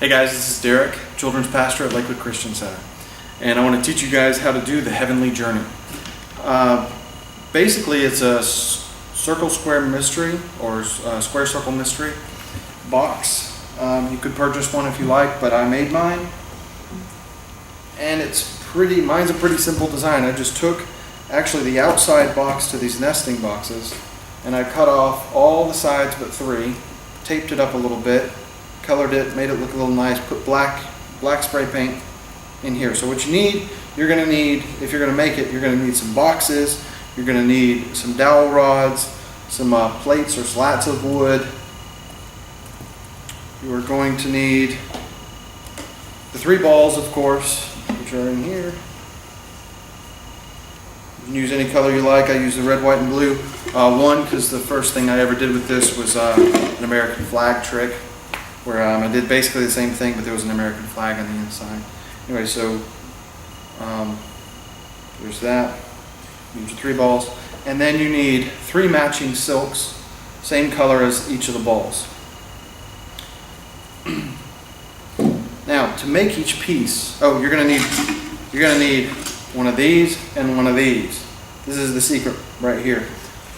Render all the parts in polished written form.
Hey guys, this is Derek, Children's Pastor at Lakewood Christian Center. And I want to teach you guys how to do the Heavenly Journey. Basically, it's a circle square mystery or square circle mystery box. You could purchase one if you like, but I made mine. And mine's a pretty simple design. I just took actually the outside box to these nesting boxes and I cut off all the sides but 3, taped it up a little bit, colored it, made it look a little nice, put black spray paint in here. So what you're going to need, if you're going to make it, you're going to need some boxes, you're going to need some dowel rods, some plates or slats of wood. You are going to need the 3 balls, of course, which are in here. You can use any color you like. I use the red, white, and blue one because the first thing I ever did with this was an American flag trick, where I did basically the same thing, but there was an American flag on the inside. Anyway, so there's that. Use your 3 balls. And then you need 3 matching silks, same color as each of the balls. Now, to make each piece, you're gonna need one of these and one of these. This is the secret right here.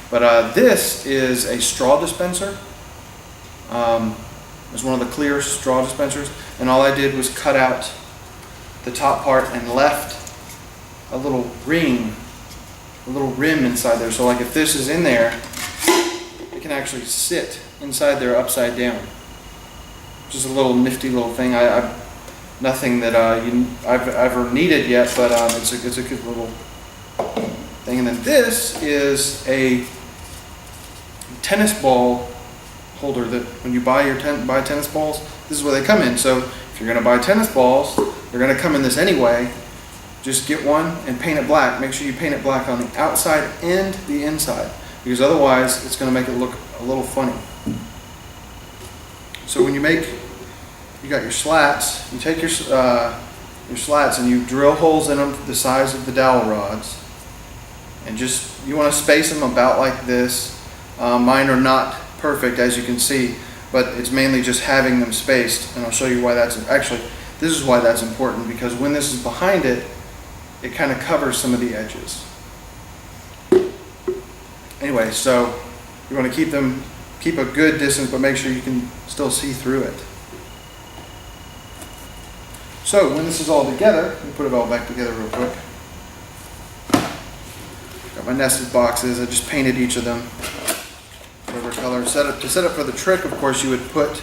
But this is a straw dispenser. It's one of the clear straw dispensers, and all I did was cut out the top part and left a little rim inside there. So like if this is in there, it can actually sit inside there upside down. Just a little nifty little thing. Nothing that I've ever needed yet, but it's a good little thing. And then this is a tennis ball holder that when you buy tennis balls, this is where they come in. So if you're going to buy tennis balls, they're going to come in this anyway. Just get one and paint it black. Make sure you paint it black on the outside and the inside, because otherwise it's going to make it look a little funny. So when you got your slats, you take your slats and you drill holes in them the size of the dowel rods, and you want to space them about like this. Mine are not perfect, as you can see, but it's mainly just having them spaced, and I'll show you why that's actually, this is why that's important, because when this is behind it, it kind of covers some of the edges. Anyway, so you want to keep a good distance, but make sure you can still see through it. So when this is all together, let me put it all back together real quick. Got my nested boxes. I just painted each of them whatever color. To set up for the trick, of course, you would put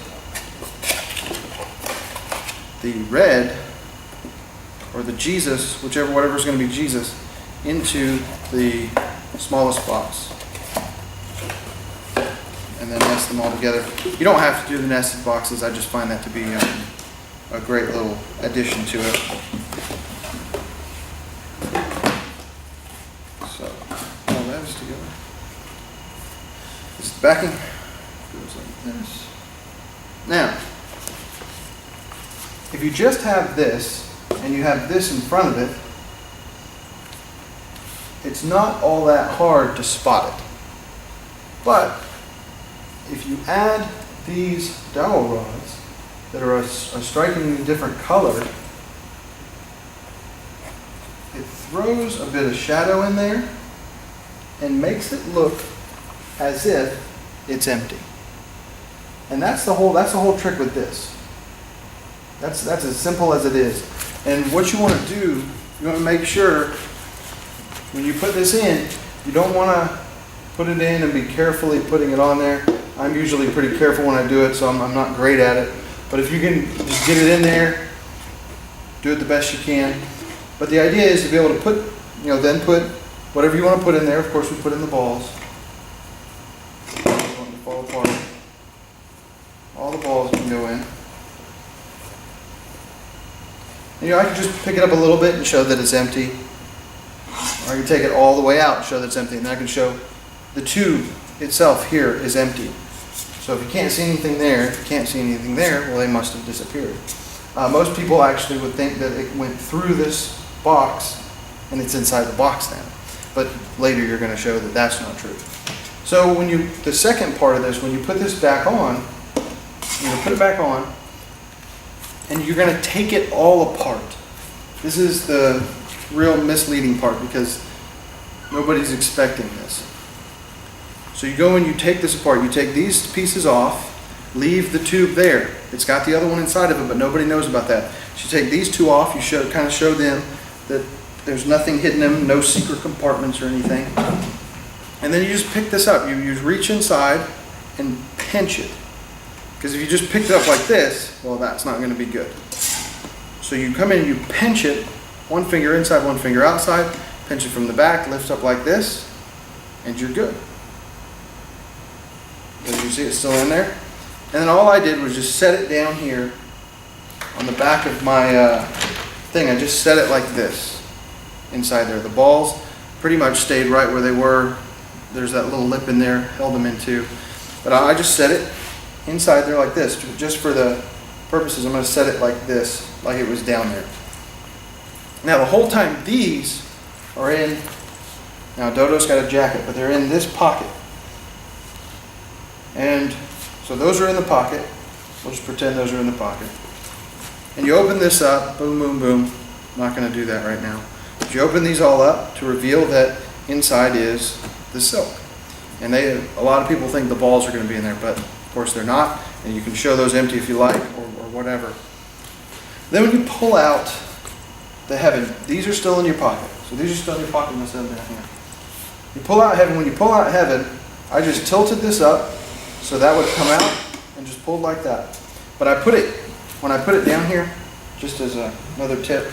the red or the Jesus, whatever's going to be Jesus, into the smallest box, and then nest them all together. You don't have to do the nested boxes. I just find that to be a great little addition to it. So all that is together. This is the backing. Goes like this. Now, if you just have this and you have this in front of it, it's not all that hard to spot it. But if you add these dowel rods that are a strikingly different color, it throws a bit of shadow in there and makes it look as if it's empty. And that's the whole trick with this. That's as simple as it is. And what you want to do, you want to make sure when you put this in, you don't want to put it in and be carefully putting it on there. I'm usually pretty careful when I do it, so I'm not great at it. But if you can just get it in there, do it the best you can. But the idea is to be able to put whatever you want to put in there. Of course, we put in the balls. Don't want them to fall apart. All the balls can go in. And, I can just pick it up a little bit and show that it's empty. Or I can take it all the way out and show that it's empty. And then I can show the tube itself here is empty. So if you can't see anything there, well, they must have disappeared. Most people actually would think that it went through this box and it's inside the box now. But later you're going to show that that's not true. So the second part of this, when you put this back on, put it back on, and you're going to take it all apart. This is the real misleading part because nobody's expecting this. So you go and you take this apart. You take these pieces off, leave the tube there. It's got the other one inside of it, but nobody knows about that. So you take these two off. You kind of show them that there's nothing hidden in them, no secret compartments or anything. And then you just pick this up. You reach inside and pinch it. Because if you just picked it up like this, well, that's not going to be good. So you come in, you pinch it, one finger inside, one finger outside, pinch it from the back, lift up like this, and you're good. As you see, it's still in there. And then all I did was just set it down here on the back of my thing. I just set it like this inside there. The balls pretty much stayed right where they were. There's that little lip in there, held them in too. But I just set it inside there like this. Just for the purposes, I'm going to set it like this, like it was down there. Now the whole time these are in, now Dodo's got a jacket, but they're in this pocket. And so those are in the pocket. We'll just pretend those are in the pocket. And you open this up, boom, boom, boom. I'm not going to do that right now. But you open these all up to reveal that inside is the silk. And a lot of people think the balls are going to be in there, but of course they're not. And you can show those empty if you like, or whatever. Then when you pull out the heaven, these are still in your pocket. So these are still in your pocket instead of down here. You pull out heaven. When you pull out heaven, I just tilted this up so that would come out and just pulled like that. But when I put it down here, just as another tip,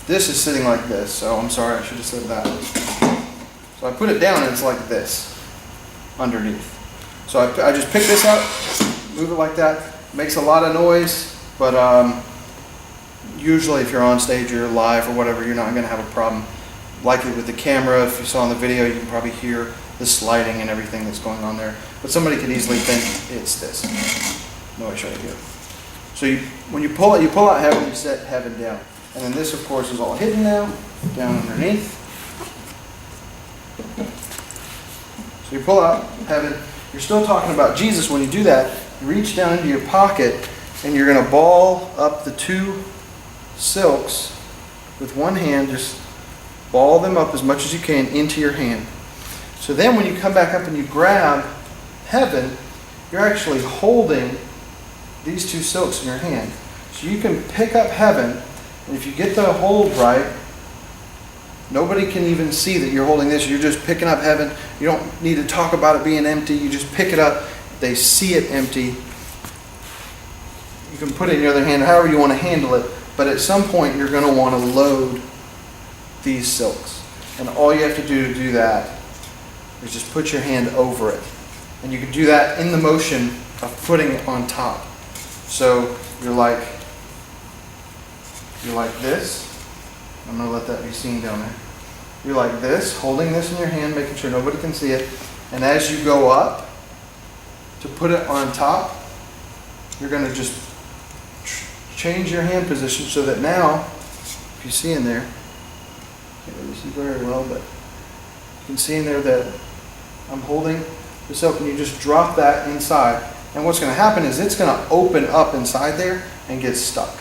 this is sitting like this. So I'm sorry, I should have said that. So I put it down and it's like this underneath. So I just pick this up, move it like that. Makes a lot of noise, but usually if you're on stage or live or whatever, you're not going to have a problem. Likely with the camera, if you saw in the video, you can probably hear the sliding and everything that's going on there. But somebody could easily think it's this. Noise right here. So when you pull out heaven, you set heaven down. And then this, of course, is all hidden now, down underneath. So you pull out heaven. You're still talking about Jesus when you do that. You reach down into your pocket and you're going to ball up the two silks with one hand. Just ball them up as much as you can into your hand. So then when you come back up and you grab heaven, you're actually holding these two silks in your hand. So you can pick up heaven, and if you get the hold right, nobody can even see that you're holding this. You're just picking up heaven. You don't need to talk about it being empty. You just pick it up. They see it empty. You can put it in your other hand, however you want to handle it. But at some point, you're going to want to load these silks. And all you have to do that is just put your hand over it. And you can do that in the motion of putting it on top. So you're like this. I'm going to let that be seen down there. You're like this, holding this in your hand, making sure nobody can see it. And as you go up to put it on top, you're going to just change your hand position so that now, if you see in there, can't really see very well, but you can see in there that I'm holding this up, and you just drop that inside. And what's going to happen is it's going to open up inside there and get stuck.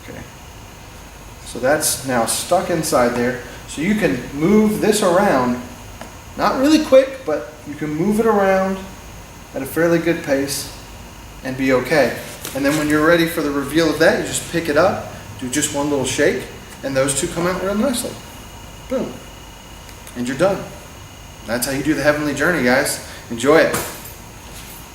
Okay. So that's now stuck inside there. So you can move this around, not really quick, but you can move it around at a fairly good pace and be okay. And then when you're ready for the reveal of that, you just pick it up, do just one little shake, and those two come out real nicely. Boom. And you're done. That's how you do the heavenly journey, guys. Enjoy it.